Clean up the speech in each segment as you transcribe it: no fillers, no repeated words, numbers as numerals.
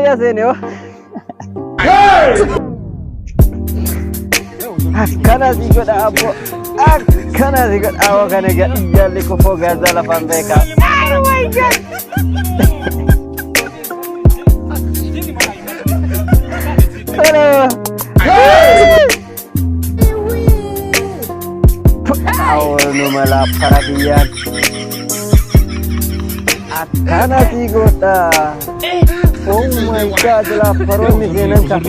يا سينيو أكنا سيقول أبو أكنا سيقول أبو كنا جالي كفو غزالة فانبيكا oh my god Awalnya malah perhatian. Akan sigota. Oh my god, laparan ni senang kan.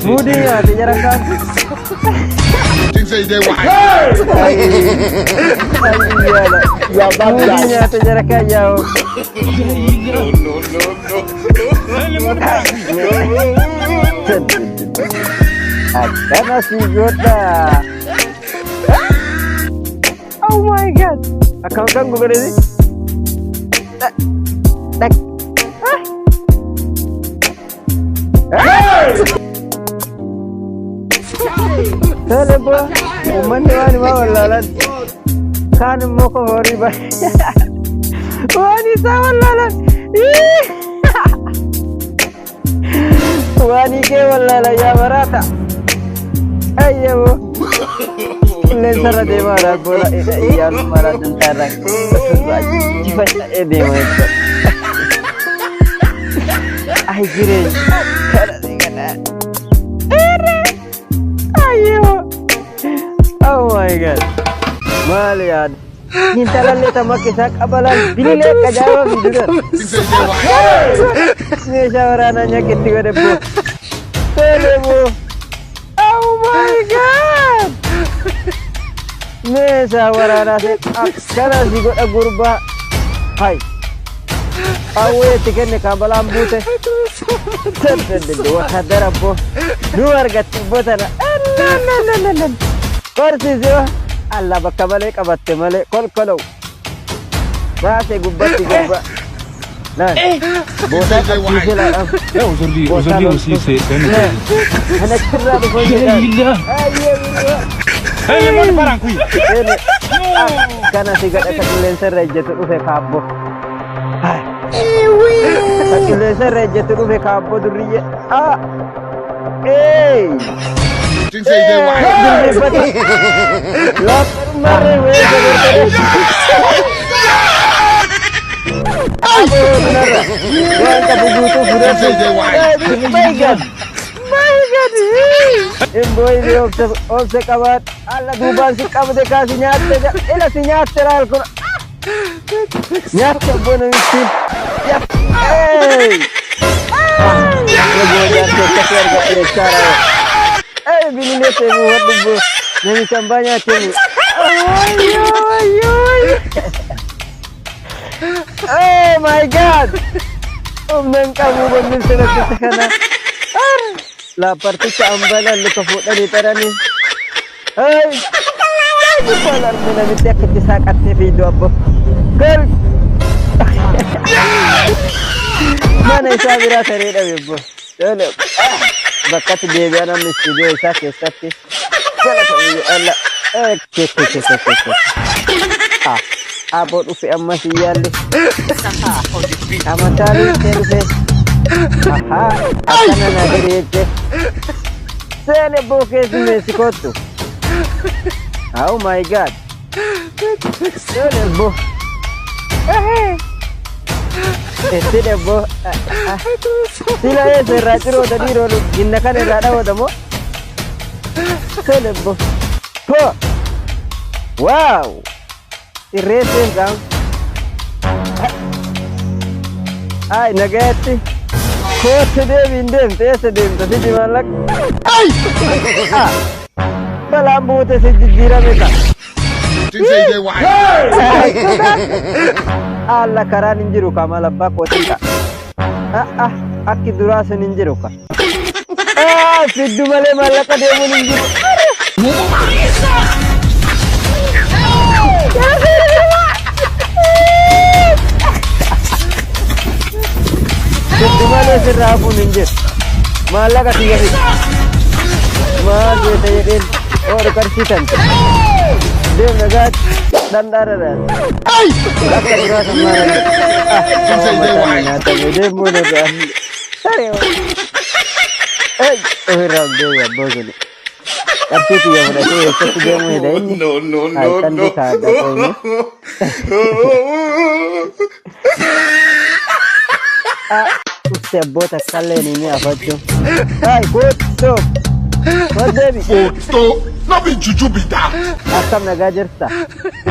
Budi ya, dijarakan. Ya baginya dijarakan jauh. Akan sigota. Oh my god. Akang gue berarti. Tak. Telebo. Uman ni mau lalat. Kan mau ke hori bah. Wani sama lalat. Wani ke lalat ya barata. Ayo. Lensara de mara bola yar mara tentara cifat demo itu ai gire kada kada ayo oh my god malian hintalan leta makisak abalan bilile kajawa biduran ne shawarananya ketiga debo telebo oh my god Mesa warana se akara sigo agurba hai awe tikene kabalam bute tende dua hadara bo luar gatti botana nan korsi jiwa alla bakka male qabatte male kolkolo baase gubbatti gurba nan bota kisela aujourd'hui aussi c'est ana kirra do ko Hei, mana barangku? Ini karena tiga dekat lenser reja tu ufe kabo. Hai. Tapi lenser reja tu ufe kabo duriye. Ah. Eh. Cincai dewa. Lapar mare we. Aduh benar. Yang kabudu tu sudah. Cincai dewa. My god. Boy di obse kabat alla duban si kabde ka si nyatte ela si nyatte la alko nyatte bono misti ya hey lo boja ke keluarga cara bini te bu wadu bu nani sambanya temu ayo oh my god nang kamu benar sana sana La partita ambalan luka fuda di tarani. Hai. Palar muna mitek ketisakat ni video apa. Girl. Mana isa bira sare da bebo. Dole. Bakat bebe ana mi studio sake. Kala to Allah. Ke. Abot ufi amma siyalle. Amatali terus. Aha, akana na direte. Sele boke zimesikotu. Oh my god. Sele bo. Sele bo. Sila ese ratiro tadi rolo ginnakan rada wadamo. Sele bo. Ho. Wow. Irete kang. Ay nagati. Kote dem tese dem tadi di malak. Ay! Balambu te se jira meka. Cincai dewa. Alla karan injiru ka malabba kote ka. Akki durasa ninjiru ka. Siddu male malaka demu ninjiru. Dimana serapu ninjir, malah kasih jadi, malah dia tayyarin, dekat sitan, dia megat dan darah. Kakak berasa marah, Cincai dewa. dia mulai dah, Hey, hirap din yan, boss. Kasi siya mo na siya, kasi siya mo na yun. Ay, tandikada ko yun. Usted bota kaleni ni afacho. Ay, good stop. What baby? So, nothing juju be that. Asam na gajerta.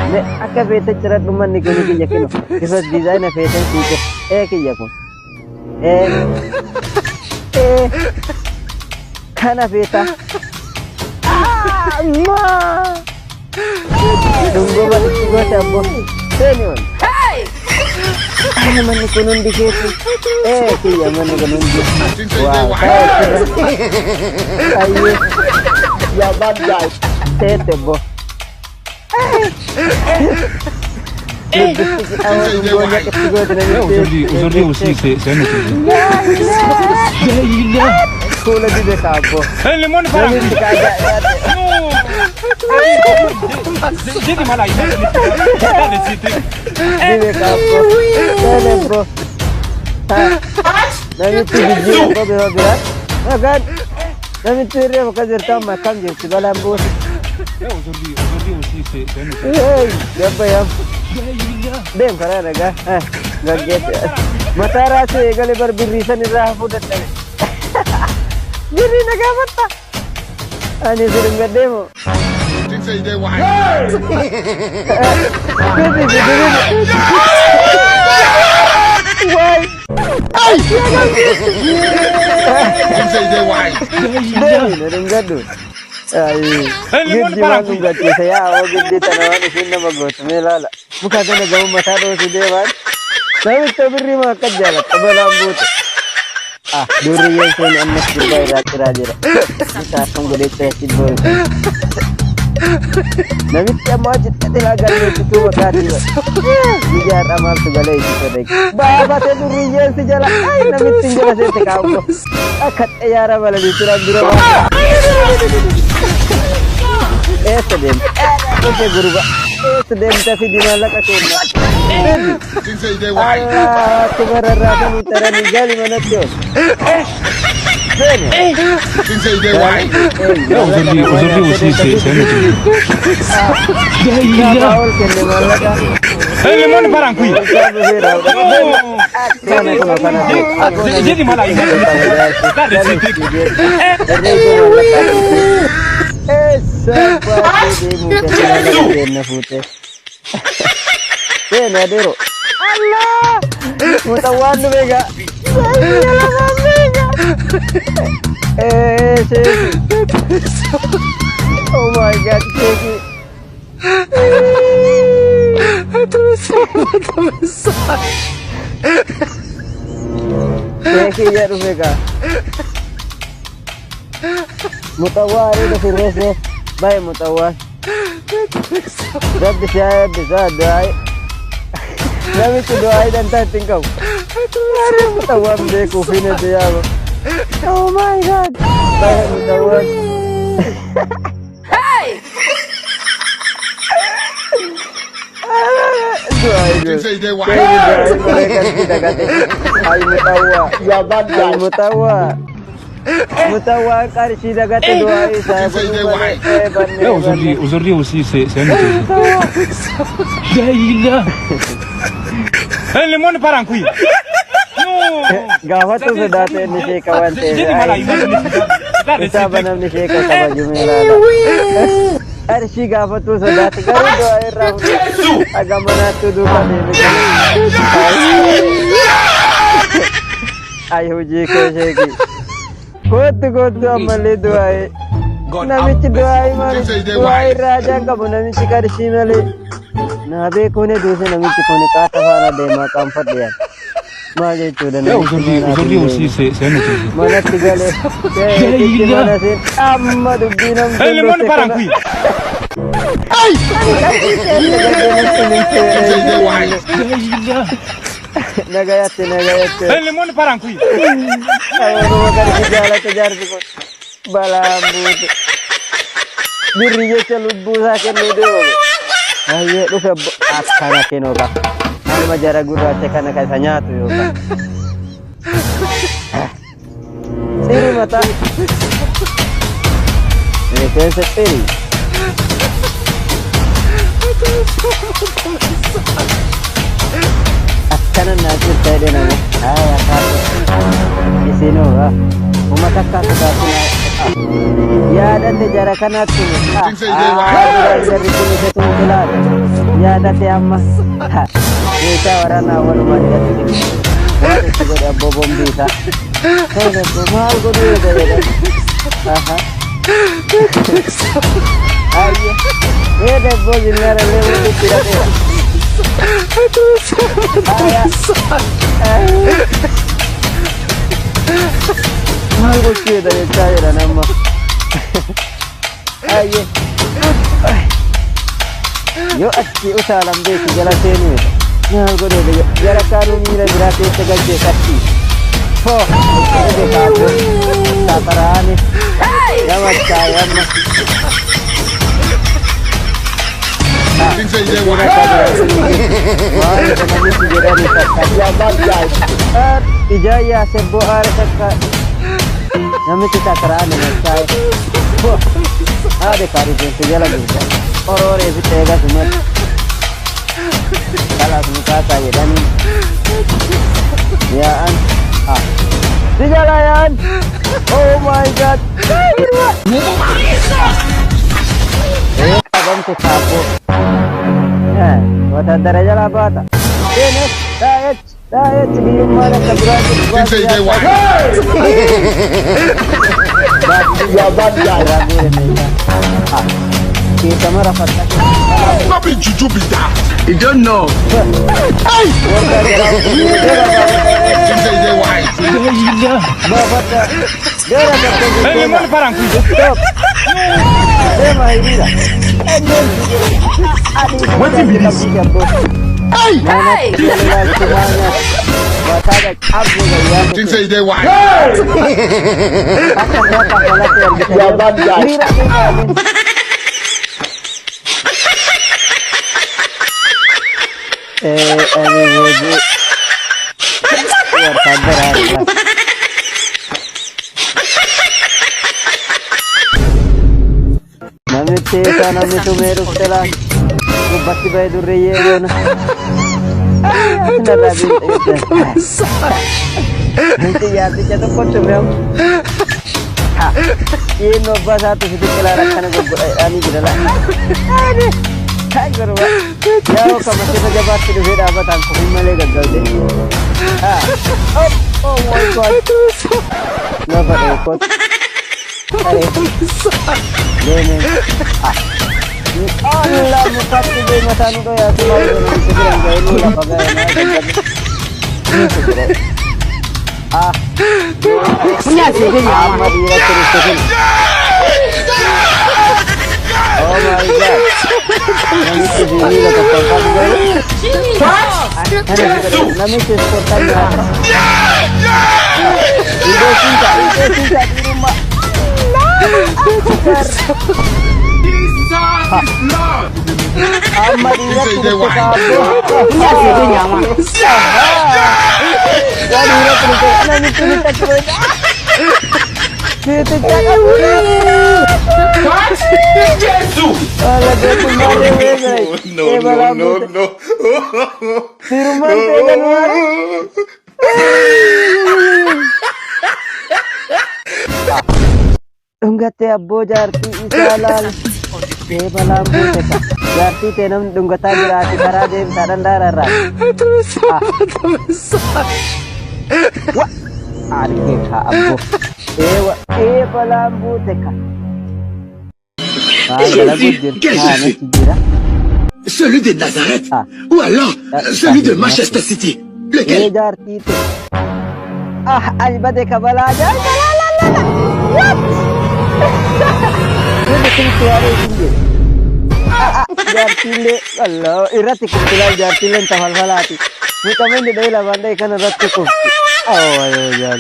Ne aka beta charat numan ni kini kiya kino. Kisas design na fashion sike. Kiya ko. Kana beta. Ma. Tunggu balik gua tabbo. Senior. Ay, man ni kunun dikit. Kiya man ni kunun dikit. Wow. Ayo. Ya bad guy. Tete bo. Aujourd'hui aussi, c'est un autre. Sekolah di Dekabo. Le monde parle. J'ai du mal à imaginer. Di Dekabo. Kaya bro. Namit video ko bira. Agad. Namit rin mo kasi tama makam din si Balambos. Aujourd'hui aussi, c'est un autre. Hey, gaba yam. Dem kara naga. Gaget. Matara si gali barbirisan ni Rafu dat. Biri naga mata. Ani sering gede mo. Things say they wise. Why? Things say they wise. Demi sering gado. Ay, gid di man ugat saya awo gid di tanawan isin na magot. Melala. Mukha ka nagaw matado si Devan. Sabi tabiri mga kadyalat. Tabalambut. Durian sa ni Amas Dubai rati-rati. Isa akong gulit basketball. Namit ka majit ka tilagan mo ito wakati. Bijar amal tugalay si Kodek. Baba sa durian si Jala. Ay, namit tinggal sa tikaw ko. Akat ayara wala dito lang duro. Sedem. Oke guru ba. Sedem tapi di malak aku. Things say they wise. Allah, kumararakan utara ni gali mana tuh? Things say they wise. Aujourd'hui aussi, c'est un autre. Paul kende malak. Le monde parle en couille. J'ai du mal à imaginer. Nadero. Allah, mutawan mega. Oh my God, Sheki. Sheki ya mega. Mutawan itu seriusnya. Baik mutawan. Rabbi saya bisa doai. Nami tu doai dan tating kau. Ada mutawan deh kufine dia. Oh my God. Baik mutawan. Doai tu. Things say they wise. Mereka tidak kata. Ay mutawa. Ya bad guy. Mutawa. Mutawa karshi daga te doai saya. Aujourd'hui aussi, c'est un autre. Le monde parle en couille. Gawat tu sudah te ni si kawan te. J'ai du mal à imaginer. Kita banam ni si kawan baju merah. Arshi gawat tu sudah te garu doai ram. Agama na tu duka ni. Ayo ji ko sheki. Kotu amale doai. Namichi doai mari. Doai raja kamu namichi karshi male. Nabe kone duse namichi kone kata fara de ma comfort dia. Maje chuda na. Aujourd'hui aussi, c'est un autre. Mana tigale. Mana sin amma dubinam. Le monde parle en couille. Things say they wise. Nagayate. Le monde parle en couille. Ayo makan gejala kejar sikut. Balambut. Dirinya celubbu sakin ludu. Ayo lu ke akana kenoka. Ini majara guru acekana kaisanya tuh yoka. Siri mata. Rifeensa xiri. Akkana naa jirta jedhe nama. Haa isinuu uummata akka sodaatuna yaadate jara kanaatti jarri kun isatu mutilaadha yaadate amma meeshaa waraanaa walumaa dhiyaate waan itti godhe abboo bombiisa kana maal godhu eega jedhan ayyo eeda abboo zinnaara illee walitti hidhateera maal gochuu eeda jechaa jedhan amma ayyo yoo achi utaalan beeku jala seenuu maal godhe jara kaanuu miira biraa keessa galchee qaqqii foo ede kaaboo saafaraani gamachaa amma Things say they white. Ijaya sebo are sakka namichi takraan namaskar ade kari jense jala durta orore bitega sumat kala sumata yedani ya an dijalayan oh my god abang tu sapo wata daraja la bata ini Dayet di mana keberadaan Things say they white. kita merapat What be juju be that? You don't know. Things say they white. limone parang kui. Things say they white. Namichi itu meru setelah basti bayi durriye gona. Nanti ya tidak tuh kocok ya. Ini nobba satu situ kelarakan ani gitu lah. Aduh, kan kerja. Ya kamu kita jabat itu beda apa tangku male gagal deh. Oh my god. Nobba ikut. Dene. Allah mukatti be masanu to ya semua orang sekarang gaya lu apa gaya punya sih ya Ahmad dia terus oh my god yang itu ini lo ketempat gaya nama itu sportnya itu cinta di rumah Ahmad dia terus kabur. Punya sih nyawa. Jadi dia terus nangis cerita cerita. Cerita kabur. Jesus! Alah dia kemarin guys. No. Di rumah pegang luar. Enggak teh abo jarti isalal. Balam bute jarti tenam dunggata gerati karade sadan darara. Wah, arke ka abo. Balam bute ka. Celui de Nazareth. Ou alors, celui de Manchester City. Lequel? Jarti itu. Albade ka balaja. Jartile Allah irati kutila jartile entahal halati kita main di daerah bandai kan rati ku ayo jar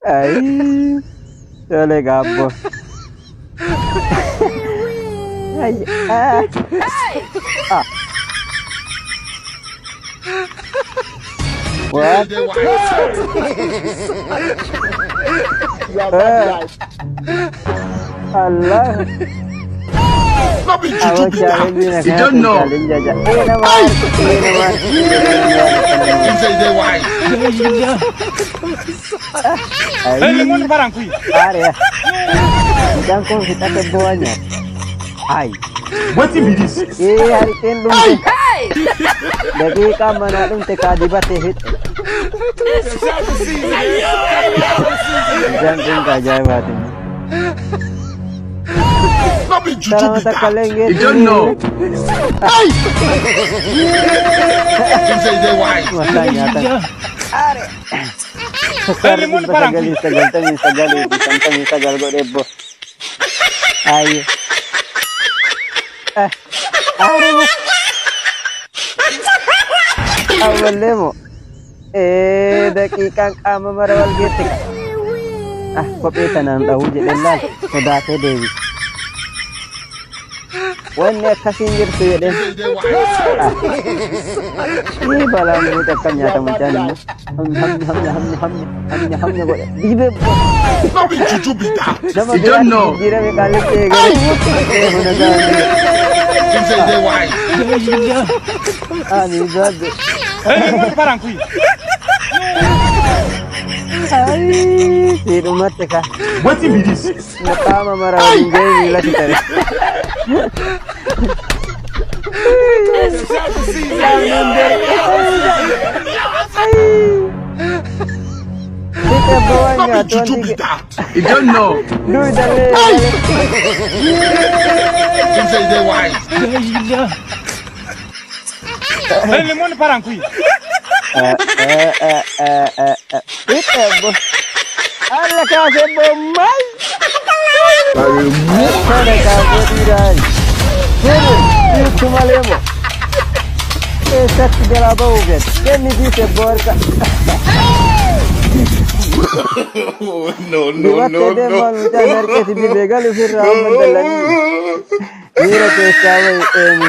ai tole gabbo ai what Allah. No be Awak juju be that. challenge na You don't know. challenge aja. Naman. Things say they wise. Lemon parang kui. Are ya. Jangan kau kita keduanya. Ay. Wetin be this? Hari tendung te. Dakika mana dum te kadibat te hit. Jangan kau kajabat. No be juju Sekarang be kita that. kalengge. You don't know. Things say they wise. Masanya tan. Lemon parang kui. Sagal go debbo. Ayo. Are mo. Awale mo. Dakikang kama marawal gitu. Papita na ang tahuji lang. Kudate Dewi. Wanne kasingir tuh din. Things say they wise. Ini balang buta kanyata macam ni. Hamnya go. Dibe. No be juju be that. You don't know. Gira me kali ke gari. Things say they wise. Ni zade. Lemon parang kui. Ay, si umat ka. Wetin be this? Tama maraming game nila kita. Kita bawa No niya be juju tuan be tiga. that. You don't know. Duh dale. Things say they wise. Lemon parang kui. Kita bos. Allah kasih bomai. Mana kau tirai? Ini cuma lemo. Set segala bau kan? Ini bisa borka. No, Diwate de malu janar ke si begal फिर राम मंडलन. Mira que estaba en